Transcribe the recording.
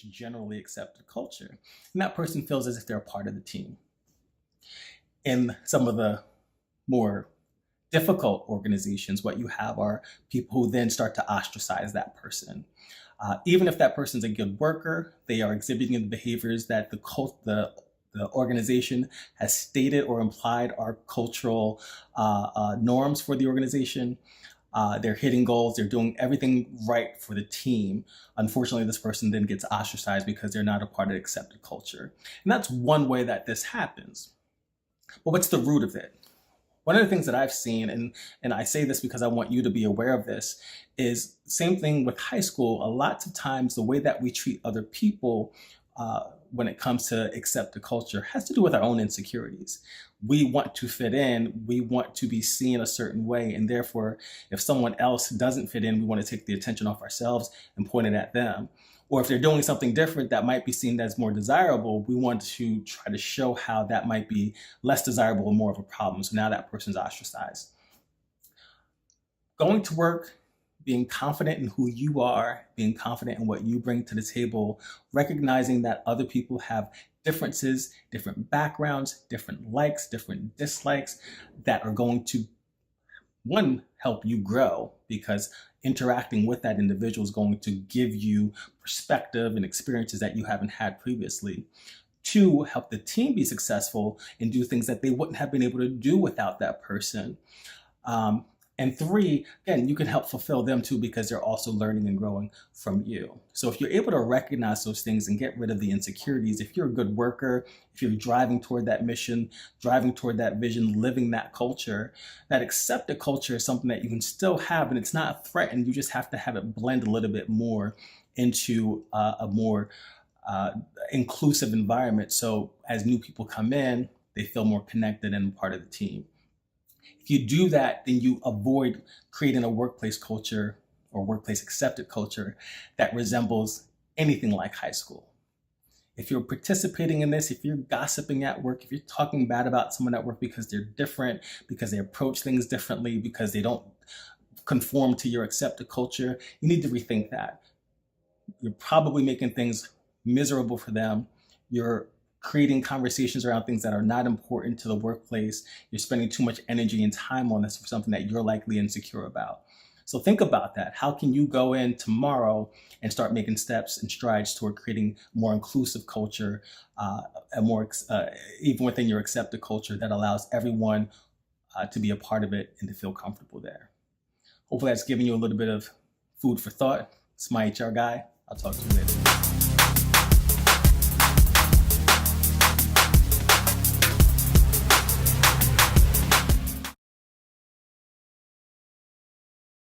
generally accepted culture. And that person feels as if they're a part of the team. In some of the more difficult organizations, what you have are people who then start to ostracize that person. Even if that person's a good worker, they are exhibiting the behaviors that the organization has stated or implied are cultural norms for the organization. They're hitting goals, they're doing everything right for the team. Unfortunately, this person then gets ostracized because they're not a part of the accepted culture. And that's one way that this happens. But what's the root of it? One of the things that I've seen, and I say this because I want you to be aware of this, is same thing with high school. A lot of times the way that we treat other people when it comes to accepted culture has to do with our own insecurities. We want to fit in, we want to be seen a certain way, and therefore if someone else doesn't fit in, we want to take the attention off ourselves and point it at them. Or if they're doing something different that might be seen as more desirable, we want to try to show how that might be less desirable and more of a problem. So now that person's ostracized. Going to work, being confident in who you are, being confident in what you bring to the table, recognizing that other people have differences, different backgrounds, different likes, different dislikes that are going to, one, help you grow, because interacting with that individual is going to give you perspective and experiences that you haven't had previously. Two, help the team be successful and do things that they wouldn't have been able to do without that person. And three, again, you can help fulfill them too, because they're also learning and growing from you. So if you're able to recognize those things and get rid of the insecurities, if you're a good worker, if you're driving toward that mission, driving toward that vision, living that culture, that accepted culture is something that you can still have, and it's not threatened. You just have to have it blend a little bit more into a more inclusive environment. So as new people come in, they feel more connected and part of the team. If you do that, then you avoid creating a workplace culture or workplace accepted culture that resembles anything like high school. If you're participating in this, if you're gossiping at work, if you're talking bad about someone at work because they're different, because they approach things differently, because they don't conform to your accepted culture, you need to rethink that. You're probably making things miserable for them. You're creating conversations around things that are not important to the workplace. You're spending too much energy and time on this for something that you're likely insecure about. So think about that. How can you go in tomorrow and start making steps and strides toward creating more inclusive culture, even within your accepted culture that allows everyone to be a part of it and to feel comfortable there. Hopefully that's giving you a little bit of food for thought. It's my HR guy. I'll talk to you later.